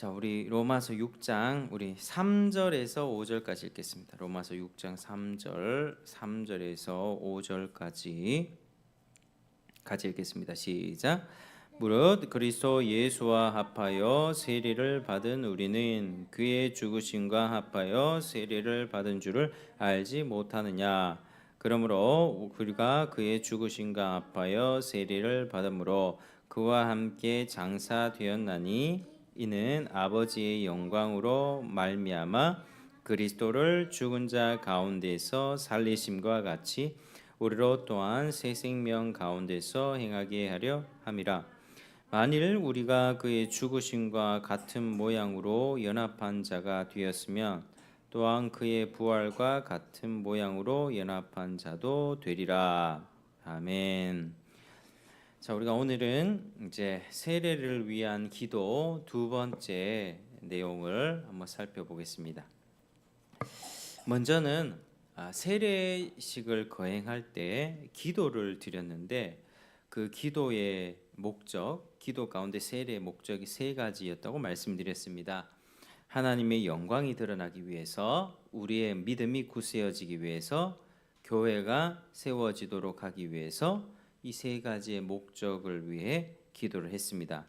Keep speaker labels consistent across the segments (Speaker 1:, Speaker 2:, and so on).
Speaker 1: 자, 우리 로마서 6장 우리 3절에서 5절까지 읽겠습니다. 로마서 6장 3절에서 5절까지 같이 읽겠습니다. 시작. 무릇 그리스도 예수와 합하여 세례를 받은 우리는 그의 죽으심과 합하여 세례를 받은 줄을 알지 못하느냐. 그러므로 우리가 그의 죽으심과 합하여 세례를 받음으로 그와 함께 장사되었나니 이는 아버지의 영광으로 말미암아 그리스도를 죽은 자 가운데서 살리심과 같이 우리로 또한 새 생명 가운데서 행하게 하려 함이라. 만일 우리가 그의 죽으심과 같은 모양으로 연합한 자가 되었으면 또한 그의 부활과 같은 모양으로 연합한 자도 되리라. 아멘. 자, 우리가 오늘은 이제 세례를 위한 기도 두 번째 내용을 한번 살펴보겠습니다. 먼저는 세례식을 거행할 때 기도를 드렸는데 그 기도의 목적, 기도 가운데 세례의 목적이 세 가지였다고 말씀드렸습니다. 하나님의 영광이 드러나기 위해서, 우리의 믿음이 굳세어지기 위해서, 교회가 세워지도록 하기 위해서 이 세 가지의 목적을 위해 기도를 했습니다.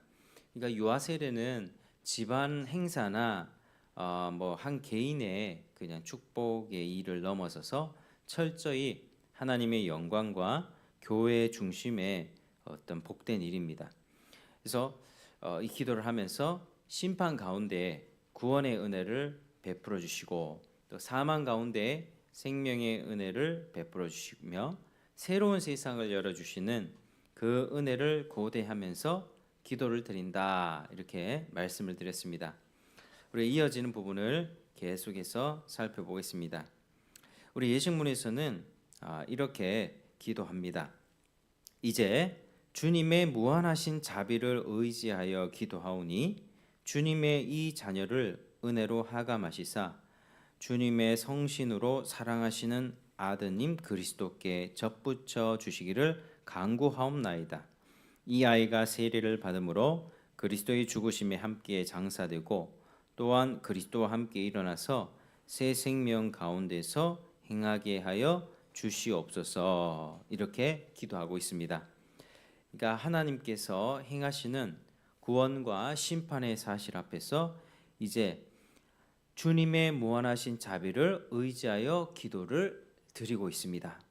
Speaker 1: 그러니까 유아 세례는 집안 행사나 뭐 한 개인의 그냥 축복의 일을 넘어서서 철저히 하나님의 영광과 교회의 중심의 어떤 복된 일입니다. 그래서 이 기도를 하면서 심판 가운데 구원의 은혜를 베풀어 주시고 또 사망 가운데 생명의 은혜를 베풀어 주시며 새로운 세상을 열어주시는 그 은혜를 고대하면서 기도를 드린다, 이렇게 말씀을 드렸습니다. 우리 이어지는 부분을 계속해서 살펴보겠습니다. 우리 예식문에서는 이렇게 기도합니다. 이제 주님의 무한하신 자비를 의지하여 기도하오니 주님의 이 자녀를 은혜로 하감하시사 주님의 성신으로 사랑하시는 아드님 그리스도께 접붙여 주시기를 간구하옵나이다. 이 아이가 세례를 받음으로 그리스도의 죽으심에 함께 장사되고 또한 그리스도와 함께 일어나서 새 생명 가운데서 행하게 하여 주시옵소서, 이렇게 기도하고 있습니다. 그러니까 하나님께서 행하시는 구원과 심판의 사실 앞에서 이제 주님의 무한하신 자비를 의지하여 기도를 드리고 있습니다.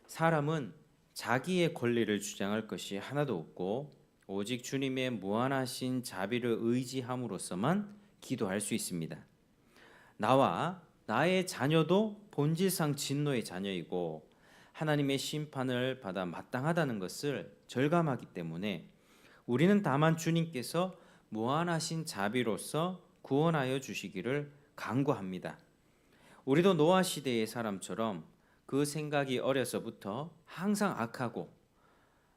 Speaker 1: 사람은 자기의 권리를 주장할 것이 하나도 없고 오직 주님의 무한하신 자비를 의지함으로써만 기도할 수 있습니다. 나와 나의 자녀도 본질상 진노의 자녀이고 하나님의 심판을 받아 마땅하다는 것을 절감하기 때문에 우리는 다만 주님께서 무한하신 자비로서 구원하여 주시기를 간구합니다. 우리도 노아 시대의 사람처럼 그 생각이 어려서부터 항상 악하고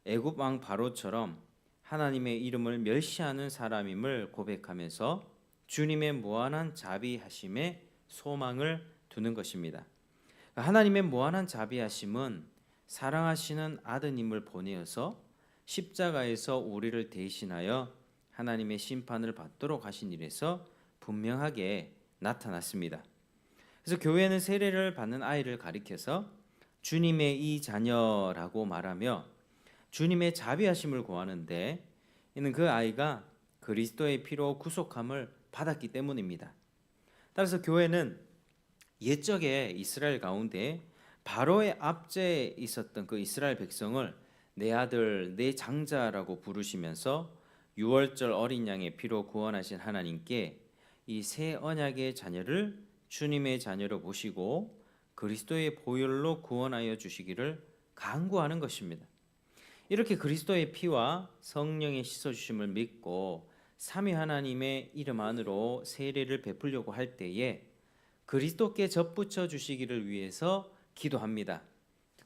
Speaker 1: 애굽 왕 바로처럼 하나님의 이름을 멸시하는 사람임을 고백하면서 주님의 무한한 자비하심에 소망을 두는 것입니다. 하나님의 무한한 자비하심은 사랑하시는 아드님을 보내어서 십자가에서 우리를 대신하여 하나님의 심판을 받도록 하신 일에서 분명하게 나타났습니다. 그래서 교회는 세례를 받는 아이를 가리켜서 주님의 이 자녀라고 말하며 주님의 자비하심을 구하는데 이는 그 아이가 그리스도의 피로 구속함을 받았기 때문입니다. 따라서 교회는 옛적에 이스라엘 가운데 바로의 압제에 있었던 그 이스라엘 백성을 내 아들 내 장자라고 부르시면서 유월절 어린 양의 피로 구원하신 하나님께 이 새 언약의 자녀를 주님의 자녀로 보시고 그리스도의 보혈로 구원하여 주시기를 간구하는 것입니다. 이렇게 그리스도의 피와 성령의 씻어주심을 믿고 삼위 하나님의 이름 안으로 세례를 베풀려고 할 때에 그리스도께 접붙여 주시기를 위해서 기도합니다.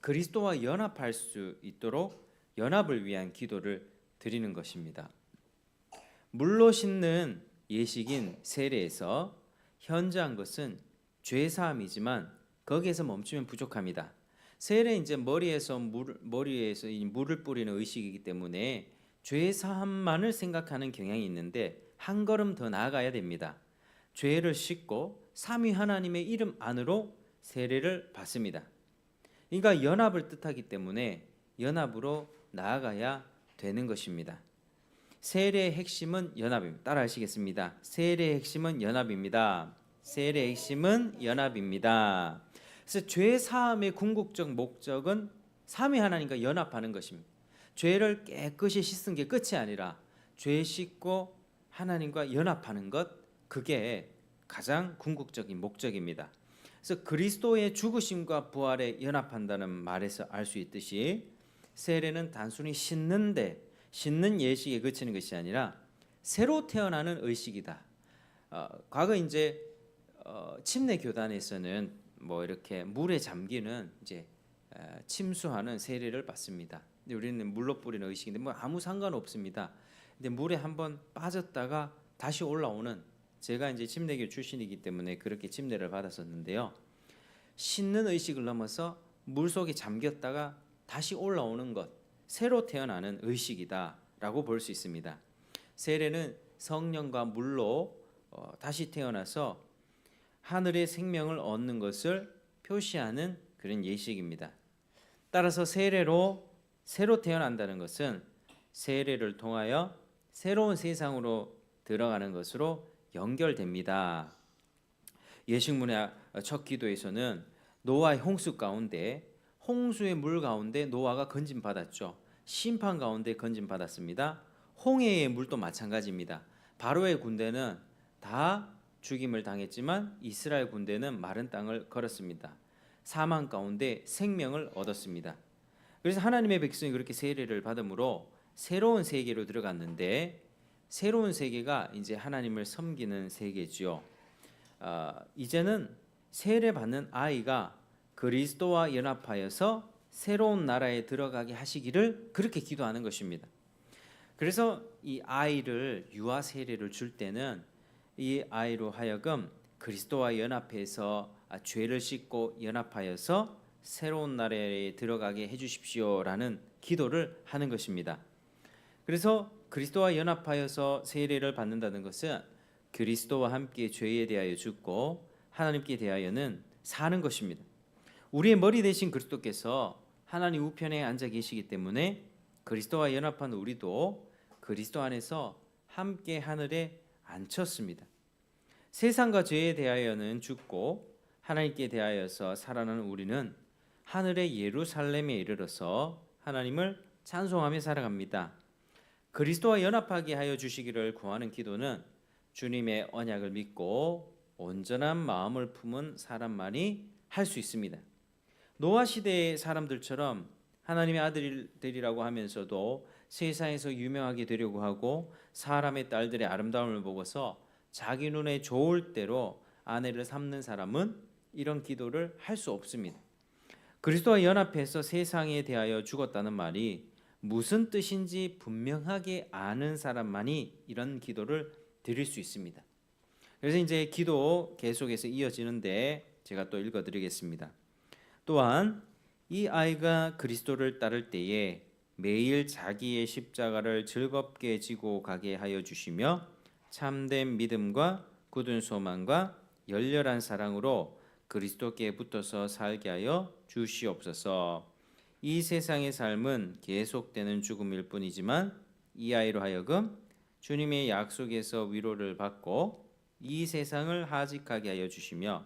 Speaker 1: 그리스도와 연합할 수 있도록 연합을 위한 기도를 드리는 것입니다. 물로 씻는 예식인 세례에서 현저한 것은 죄 사함이지만 거기에서 멈추면 부족합니다. 세례 이제 머리에서 이 물을 뿌리는 의식이기 때문에 죄 사함만을 생각하는 경향이 있는데 한 걸음 더 나아가야 됩니다. 죄를 씻고 삼위 하나님의 이름 안으로 세례를 받습니다. 그러니까 연합을 뜻하기 때문에 연합으로 나아가야 되는 것입니다. 세례의 핵심은 연합입니다. 따라 하시겠습니다. 세례의 핵심은 연합입니다. 세례의 핵심은 연합입니다. 그래서 죄 사함의 궁극적 목적은 삼위 하나님과 연합하는 것입니다. 죄를 깨끗이 씻은 게 끝이 아니라 죄 씻고 하나님과 연합하는 것, 그게 가장 궁극적인 목적입니다. 그래서 그리스도의 죽으심과 부활에 연합한다는 말에서 알 수 있듯이 세례는 단순히 씻는 예식에 그치는 것이 아니라 새로 태어나는 의식이다. 과거 이제 침례 교단에서는 뭐 이렇게 물에 잠기는 이제 침수하는 세례를 받습니다. 근데 우리는 물로 뿌리는 의식인데 뭐 아무 상관 없습니다. 근데 물에 한번 빠졌다가 다시 올라오는, 제가 이제 침례교 출신이기 때문에 그렇게 침례를 받았었는데요. 씻는 의식을 넘어서 물 속에 잠겼다가 다시 올라오는 것, 새로 태어나는 의식이다라고 볼 수 있습니다. 세례는 성령과 물로 다시 태어나서 하늘의 생명을 얻는 것을 표시하는 그런 예식입니다. 따라서 세례로 새로 태어난다는 것은 세례를 통하여 새로운 세상으로 들어가는 것으로 연결됩니다. 예식문의 첫 기도에서는 노아의 홍수 가운데, 홍수의 물 가운데 노아가 건짐받았죠. 심판 가운데 건짐받았습니다. 홍해의 물도 마찬가지입니다. 바로의 군대는 다 죽임을 당했지만 이스라엘 군대는 마른 땅을 걸었습니다. 사망 가운데 생명을 얻었습니다. 그래서 하나님의 백성이 그렇게 세례를 받음으로 새로운 세계로 들어갔는데, 새로운 세계가 이제 하나님을 섬기는 세계지요. 이제는 세례 받는 아이가 그리스도와 연합하여서 새로운 나라에 들어가게 하시기를 그렇게 기도하는 것입니다. 그래서 이 아이를 유아 세례를 줄 때는 이 아이로 하여금 그리스도와 연합해서 죄를 씻고 연합하여서 새로운 나라에 들어가게 해주십시오라는 기도를 하는 것입니다. 그래서 그리스도와 연합하여서 세례를 받는다는 것은 그리스도와 함께 죄에 대하여 죽고 하나님께 대하여는 사는 것입니다. 우리의 머리 대신 그리스도께서 하나님 우편에 앉아 계시기 때문에 그리스도와 연합한 우리도 그리스도 안에서 함께 하늘에 앉혔습니다. 세상과 죄에 대하여는 죽고 하나님께 대하여서 살아나는 우리는 하늘의 예루살렘에 이르러서 하나님을 찬송하며 살아갑니다. 그리스도와 연합하게 하여 주시기를 구하는 기도는 주님의 언약을 믿고 온전한 마음을 품은 사람만이 할 수 있습니다. 노아 시대의 사람들처럼 하나님의 아들들이라고 하면서도 세상에서 유명하게 되려고 하고 사람의 딸들의 아름다움을 보고서 자기 눈에 좋을 대로 아내를 삼는 사람은 이런 기도를 할 수 없습니다. 그리스도와 연합해서 세상에 대하여 죽었다는 말이 무슨 뜻인지 분명하게 아는 사람만이 이런 기도를 드릴 수 있습니다. 그래서 이제 기도 계속해서 이어지는데 제가 또 읽어드리겠습니다. 또한 이 아이가 그리스도를 따를 때에 매일 자기의 십자가를 즐겁게 지고 가게 하여 주시며 참된 믿음과 굳은 소망과 열렬한 사랑으로 그리스도께 붙어서 살게 하여 주시옵소서. 이 세상의 삶은 계속되는 죽음일 뿐이지만 이 아이로 하여금 주님의 약속에서 위로를 받고 이 세상을 하직하게 하여 주시며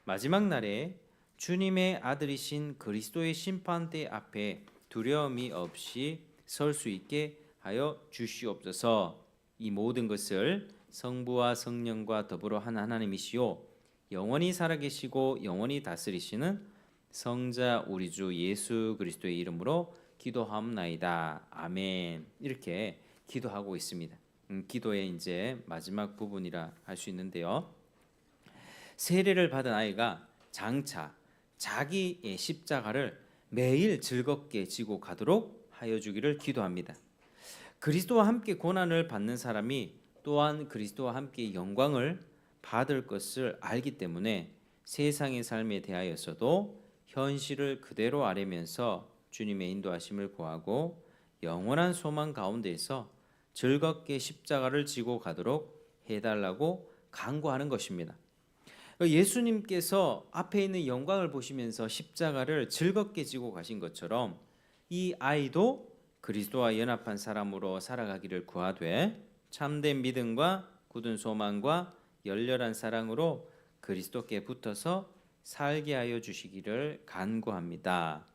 Speaker 1: 마지막 날에 주님의 아들이신 그리스도의 심판대 앞에 두려움이 없이 설 수 있게 하여 주시옵소서. 이 모든 것을 성부와 성령과 더불어 한 하나님이시요 영원히 살아계시고 영원히 다스리시는 성자 우리 주 예수 그리스도의 이름으로 기도하옵나이다. 아멘. 이렇게 기도하고 있습니다. 기도의 이제 마지막 부분이라 할 수 있는데요. 세례를 받은 아이가 장차 자기의 십자가를 매일 즐겁게 지고 가도록 하여 주기를 기도합니다. 그리스도와 함께 고난을 받는 사람이 또한 그리스도와 함께 영광을 받을 것을 알기 때문에 세상의 삶에 대하여서도 현실을 그대로 아뢰면서 주님의 인도하심을 구하고 영원한 소망 가운데에서 즐겁게 십자가를 지고 가도록 해달라고 간구하는 것입니다. 예수님께서 앞에 있는 영광을 보시면서 십자가를 즐겁게 지고 가신 것처럼 이 아이도 그리스도와 연합한 사람으로 살아가기를 구하되 참된 믿음과 굳은 소망과 열렬한 사랑으로 그리스도께 붙어서 살게 하여 주시기를 간구합니다.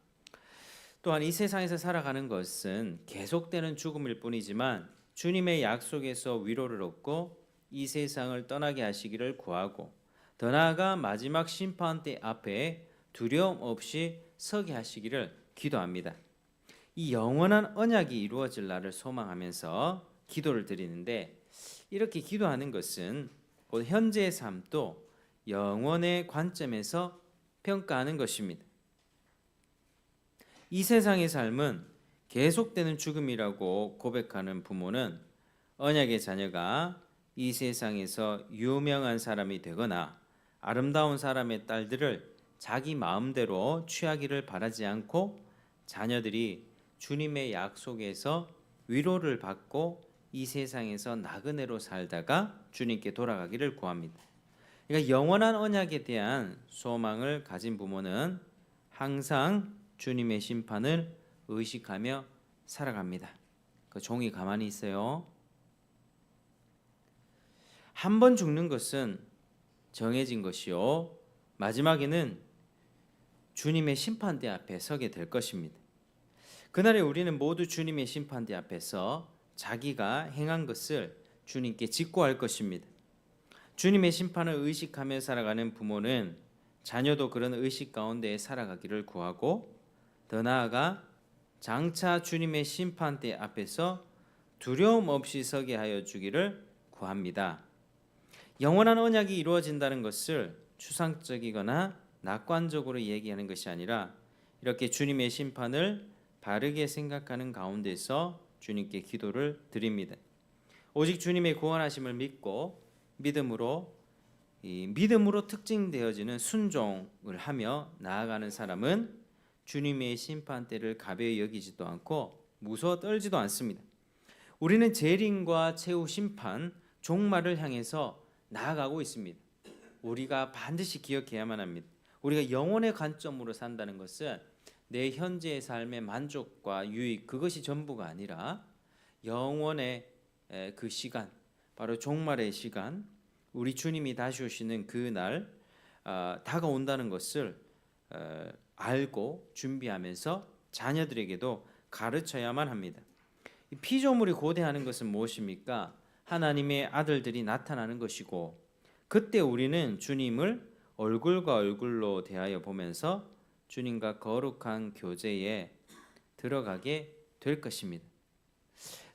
Speaker 1: 또한 이 세상에서 살아가는 것은 계속되는 죽음일 뿐이지만 주님의 약속에서 위로를 얻고 이 세상을 떠나게 하시기를 구하고 더 나아가 마지막 심판대 앞에 두려움 없이 서게 하시기를 기도합니다. 이 영원한 언약이 이루어질 날을 소망하면서 기도를 드리는데 이렇게 기도하는 것은 곧 현재의 삶도 영원의 관점에서 평가하는 것입니다. 이 세상의 삶은 계속되는 죽음이라고 고백하는 부모는 언약의 자녀가 이 세상에서 유명한 사람이 되거나 아름다운 사람의 딸들을 자기 마음대로 취하기를 바라지 않고 자녀들이 주님의 약속에서 위로를 받고 이 세상에서 나그네로 살다가 주님께 돌아가기를 구합니다. 그러니까 영원한 언약에 대한 소망을 가진 부모는 항상 주님의 심판을 의식하며 살아갑니다. 그 종이 가만히 있어요. 한 번 죽는 것은 정해진 것이요 마지막에는 주님의 심판대 앞에 서게 될 것입니다. 그날에 우리는 모두 주님의 심판대 앞에서 자기가 행한 것을 주님께 직고할 것입니다. 주님의 심판을 의식하며 살아가는 부모는 자녀도 그런 의식 가운데 살아가기를 구하고 더 나아가 장차 주님의 심판대 앞에서 두려움 없이 서게 하여 주기를 구합니다. 영원한 언약이 이루어진다는 것을 추상적이거나 낙관적으로 얘기하는 것이 아니라 이렇게 주님의 심판을 바르게 생각하는 가운데서 주님께 기도를 드립니다. 오직 주님의 구원하심을 믿고 믿음으로 특징되어지는 순종을 하며 나아가는 사람은 주님의 심판대를 가벼이 여기지도 않고 무서워 떨지도 않습니다. 우리는 재림과 최후 심판, 종말을 향해서 나아가고 있습니다. 우리가 반드시 기억해야만 합니다. 우리가 영혼의 관점으로 산다는 것은 내 현재의 삶의 만족과 유익 그것이 전부가 아니라 영원의 그 시간, 바로 종말의 시간, 우리 주님이 다시 오시는 그날 다가온다는 것을 알고 준비하면서 자녀들에게도 가르쳐야만 합니다. 이 피조물이 고대하는 것은 무엇입니까? 하나님의 아들들이 나타나는 것이고 그때 우리는 주님을 얼굴과 얼굴로 대하여 보면서 주님과 거룩한 교제에 들어가게 될 것입니다.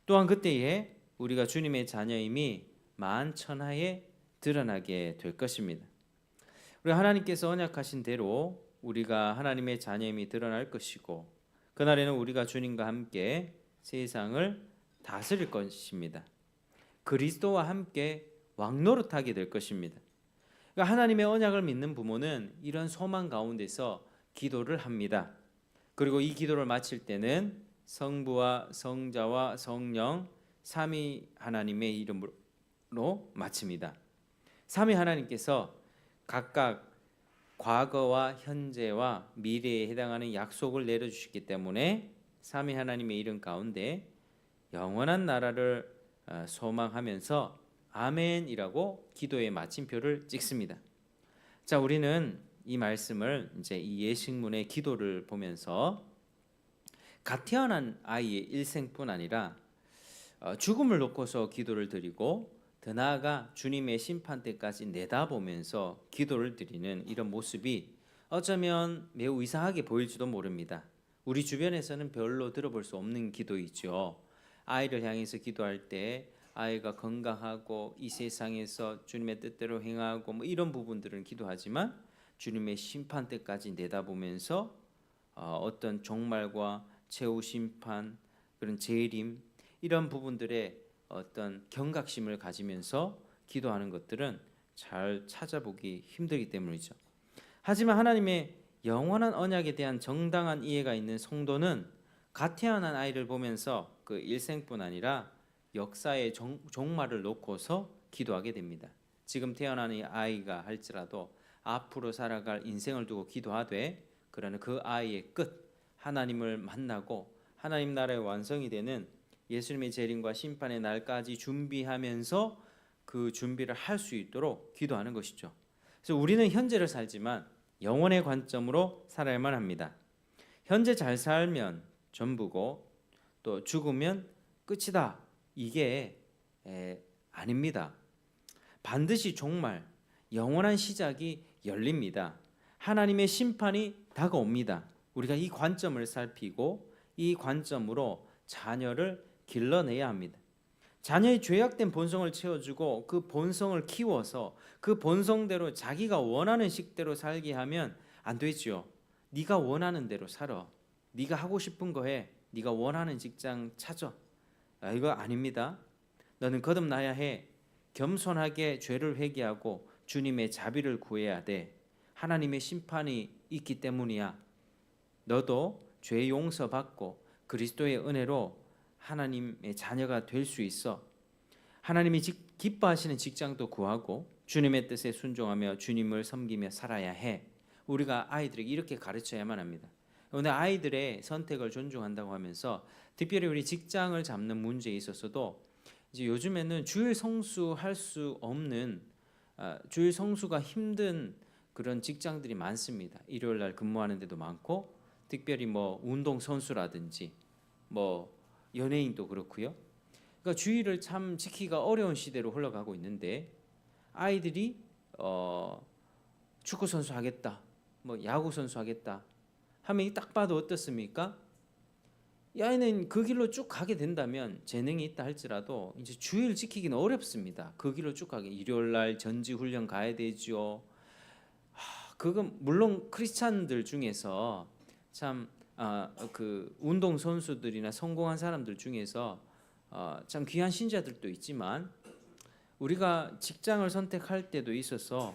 Speaker 1: 또한 그때에 우리가 주님의 자녀임이 만천하에 드러나게 될 것입니다. 우리 하나님께서 언약하신 대로 우리가 하나님의 자녀임이 드러날 것이고 그날에는 우리가 주님과 함께 세상을 다스릴 것입니다. 그리스도와 함께 왕노릇하게 될 것입니다. 그러니까 하나님의 언약을 믿는 부모는 이런 소망 가운데서 기도를 합니다. 그리고 이 기도를 마칠 때는 성부와 성자와 성령 삼위 하나님의 이름으로 마칩니다. 삼위 하나님께서 각각 과거와 현재와 미래에 해당하는 약속을 내려주셨기 때문에 삼위 하나님의 이름 가운데 영원한 나라를 소망하면서 아멘이라고 기도의 마침표를 찍습니다. 자, 우리는 이 말씀을 이제 이 예식문의 기도를 보면서 갓 태어난 아이의 일생뿐 아니라 죽음을 놓고서 기도를 드리고 더 나아가 주님의 심판 때까지 내다보면서 기도를 드리는 이런 모습이 어쩌면 매우 이상하게 보일지도 모릅니다. 우리 주변에서는 별로 들어볼 수 없는 기도이죠. 아이를 향해서 기도할 때 아이가 건강하고 이 세상에서 주님의 뜻대로 행하고 뭐 이런 부분들은 기도하지만 주님의 심판 때까지 내다보면서 어떤 종말과 최후 심판 그런 재림 이런 부분들의 어떤 경각심을 가지면서 기도하는 것들은 잘 찾아보기 힘들기 때문이죠. 하지만 하나님의 영원한 언약에 대한 정당한 이해가 있는 성도는 갓 태어난 아이를 보면서 그 일생뿐 아니라 역사의 종말을 놓고서 기도하게 됩니다. 지금 태어나는 아이가 할지라도 앞으로 살아갈 인생을 두고 기도하되, 그러나 그 아이의 끝, 하나님을 만나고 하나님 나라의 완성이 되는 예수님의 재림과 심판의 날까지 준비하면서 그 준비를 할 수 있도록 기도하는 것이죠. 그래서 우리는 현재를 살지만 영혼의 관점으로 살아야만 합니다. 현재 잘 살면 전부고 또 죽으면 끝이다, 이게 아닙니다. 반드시 종말, 영원한 시작이 열립니다. 하나님의 심판이 다가옵니다. 우리가 이 관점을 살피고 이 관점으로 자녀를 길러내야 합니다. 자녀의 죄악된 본성을 채워주고 그 본성을 키워서 그 본성대로 자기가 원하는 식대로 살게 하면 안 되지요. 네가 원하는 대로 살아. 네가 하고 싶은 거 해. 네가 원하는 직장 찾아. 이거 아닙니다. 너는 거듭나야 해. 겸손하게 죄를 회개하고 주님의 자비를 구해야 돼. 하나님의 심판이 있기 때문이야. 너도 죄 용서받고 그리스도의 은혜로 하나님의 자녀가 될 수 있어. 하나님이 기뻐하시는 직장도 구하고 주님의 뜻에 순종하며 주님을 섬기며 살아야 해. 우리가 아이들에게 이렇게 가르쳐야만 합니다. 오늘 아이들의 선택을 존중한다고 하면서 특별히 우리 직장을 잡는 문제에 있어서도 이제 요즘에는 주일 성수할 수 없는, 주일 성수가 힘든 그런 직장들이 많습니다. 일요일 날 근무하는 데도 많고, 특별히 뭐 운동 선수라든지 뭐 연예인도 그렇고요. 그러니까 주일을 참 지키기가 어려운 시대로 흘러가고 있는데, 아이들이 축구 선수 하겠다, 뭐 야구 선수 하겠다 하면 딱 봐도 어떻습니까? 이 아이는 그 길로 쭉 가게 된다면 재능이 있다 할지라도 이제 주일 지키기는 어렵습니다. 그 길로 쭉 가게. 일요일 날 전지 훈련 가야 되죠. 그건 물론 크리스찬들 중에서 참 그 운동 선수들이나 성공한 사람들 중에서 참 귀한 신자들도 있지만, 우리가 직장을 선택할 때도 있었어도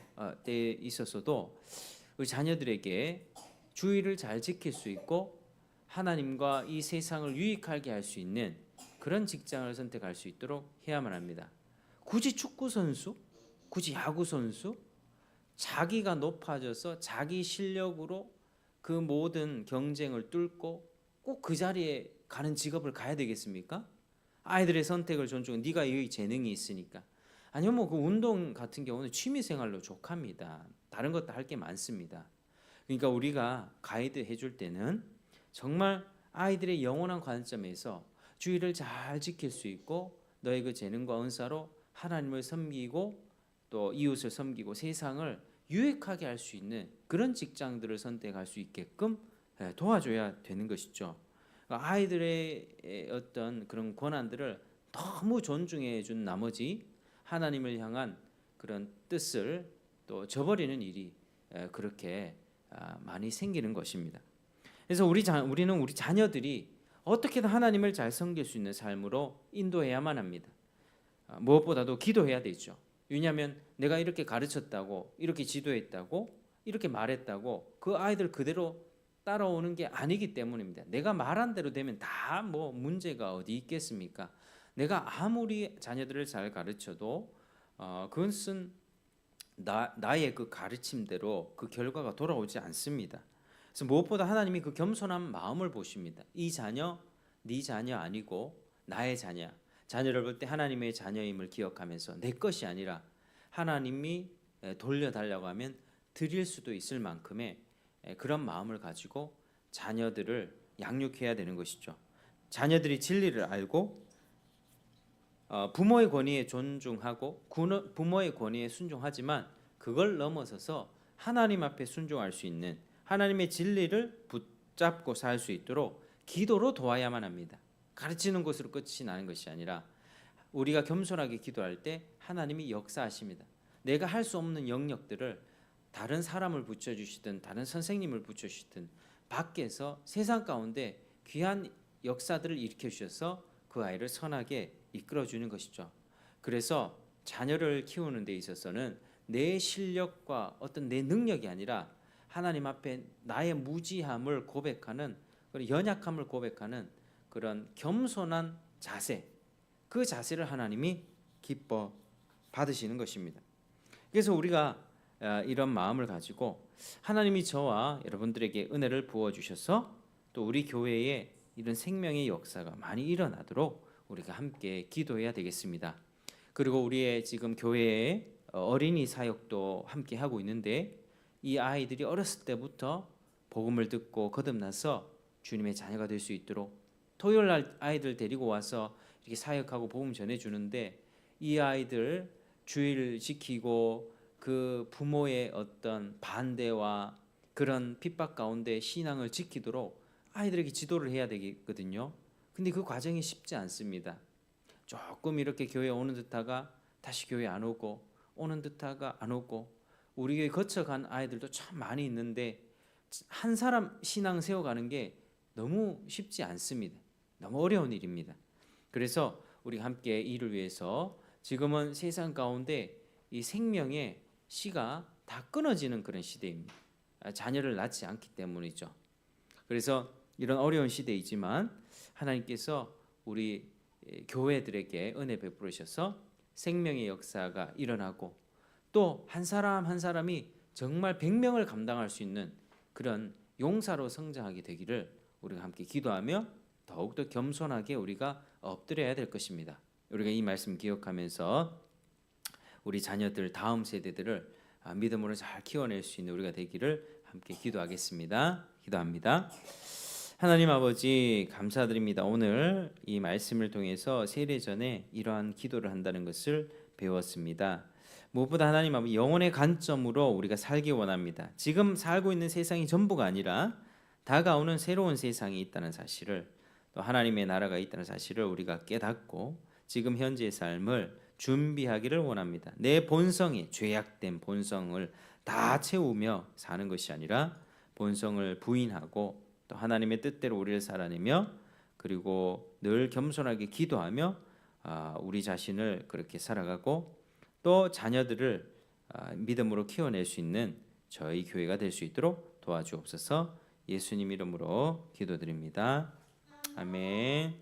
Speaker 1: 우리 자녀들에게 주의를 잘 지킬 수 있고 하나님과 이 세상을 유익하게 할 수 있는 그런 직장을 선택할 수 있도록 해야만 합니다. 굳이 축구 선수, 굳이 야구 선수, 자기가 높아져서 자기 실력으로 그 모든 경쟁을 뚫고 꼭 그 자리에 가는 직업을 가야 되겠습니까? 아이들의 선택을 존중해. 네가 이 재능이 있으니까. 아니면 뭐 그 운동 같은 경우는 취미 생활로 족합니다. 다른 것도 할 게 많습니다. 그러니까 우리가 가이드 해줄 때는 정말 아이들의 영원한 관점에서 주의를 잘 지킬 수 있고 너의 그 재능과 은사로 하나님을 섬기고 또 이웃을 섬기고 세상을 유익하게 할 수 있는 그런 직장들을 선택할 수 있게끔 도와줘야 되는 것이죠. 아이들의 어떤 그런 권한들을 너무 존중해 준 나머지 하나님을 향한 그런 뜻을 또 저버리는 일이 그렇게 많이 생기는 것입니다. 그래서 우리는 우리 자녀들이 어떻게든 하나님을 잘 섬길 수 있는 삶으로 인도해야만 합니다. 무엇보다도 기도해야 되죠. 왜냐하면 내가 이렇게 가르쳤다고, 이렇게 지도했다고, 이렇게 말했다고 그 아이들 그대로 따라오는 게 아니기 때문입니다. 내가 말한 대로 되면 다 뭐 문제가 어디 있겠습니까? 내가 아무리 자녀들을 잘 가르쳐도 그것은 나의 그 가르침대로 그 결과가 돌아오지 않습니다. 그래서 무엇보다 하나님이 그 겸손한 마음을 보십니다. 이 자녀, 네 자녀 아니고 나의 자녀. 자녀를 볼 때 하나님의 자녀임을 기억하면서 내 것이 아니라 하나님이 돌려달라고 하면 드릴 수도 있을 만큼의 그런 마음을 가지고 자녀들을 양육해야 되는 것이죠. 자녀들이 진리를 알고 부모의 권위에 존중하고 부모의 권위에 순종하지만 그걸 넘어서서 하나님 앞에 순종할 수 있는 하나님의 진리를 붙잡고 살 수 있도록 기도로 도와야만 합니다. 가르치는 것으로 끝이 나는 것이 아니라 우리가 겸손하게 기도할 때 하나님이 역사하십니다. 내가 할 수 없는 영역들을 다른 사람을 붙여주시든 다른 선생님을 붙여주시든 밖에서 세상 가운데 귀한 역사들을 일으켜주셔서 그 아이를 선하게 이끌어주는 것이죠. 그래서 자녀를 키우는 데 있어서는 내 실력과 어떤 내 능력이 아니라 하나님 앞에 나의 무지함을 고백하는, 연약함을 고백하는 그런 겸손한 자세, 그 자세를 하나님이 기뻐 받으시는 것입니다. 그래서 우리가 이런 마음을 가지고 하나님이 저와 여러분들에게 은혜를 부어 주셔서 또 우리 교회에 이런 생명의 역사가 많이 일어나도록 우리가 함께 기도해야 되겠습니다. 그리고 우리의 지금 교회에 어린이 사역도 함께 하고 있는데 이 아이들이 어렸을 때부터 복음을 듣고 거듭나서 주님의 자녀가 될 수 있도록 토요일 날 아이들 데리고 와서 이렇게 사역하고 복음 전해 주는데 이 아이들 주의를 지키고 그 부모의 어떤 반대와 그런 핍박 가운데 신앙을 지키도록 아이들에게 지도를 해야 되거든요. 근데 그 과정이 쉽지 않습니다. 조금 이렇게 교회 오는 듯하가 다시 교회 안 오고 오는 듯하가 안 오고 우리 교회 거쳐간 아이들도 참 많이 있는데 한 사람 신앙 세워가는 게 너무 쉽지 않습니다. 너무 어려운 일입니다. 그래서 우리 함께 이를 위해서 지금은 세상 가운데 이 생명의 씨가 다 끊어지는 그런 시대입니다. 자녀를 낳지 않기 때문이죠. 그래서 이런 어려운 시대이지만 하나님께서 우리 교회들에게 은혜 베풀으셔서 생명의 역사가 일어나고 또 한 사람 한 사람이 정말 100명을 감당할 수 있는 그런 용사로 성장하게 되기를 우리가 함께 기도하며 더욱더 겸손하게 우리가 엎드려야 될 것입니다. 우리가 이 말씀 기억하면서 우리 자녀들 다음 세대들을 믿음으로 잘 키워낼 수 있는 우리가 되기를 함께 기도하겠습니다. 기도합니다. 하나님 아버지 감사드립니다. 오늘 이 말씀을 통해서 세례 전에 이러한 기도를 한다는 것을 배웠습니다. 무엇보다 하나님 아버지 영혼의 관점으로 우리가 살기 원합니다. 지금 살고 있는 세상이 전부가 아니라 다가오는 새로운 세상이 있다는 사실을 또 하나님의 나라가 있다는 사실을 우리가 깨닫고 지금 현재의 삶을 준비하기를 원합니다. 내 본성이 죄악된 본성을 다 채우며 사는 것이 아니라 본성을 부인하고 또 하나님의 뜻대로 우리를 살아내며 그리고 늘 겸손하게 기도하며 우리 자신을 그렇게 살아가고 또 자녀들을 믿음으로 키워낼 수 있는 저희 교회가 될 수 있도록 도와주옵소서. 예수님 이름으로 기도드립니다. 아멘.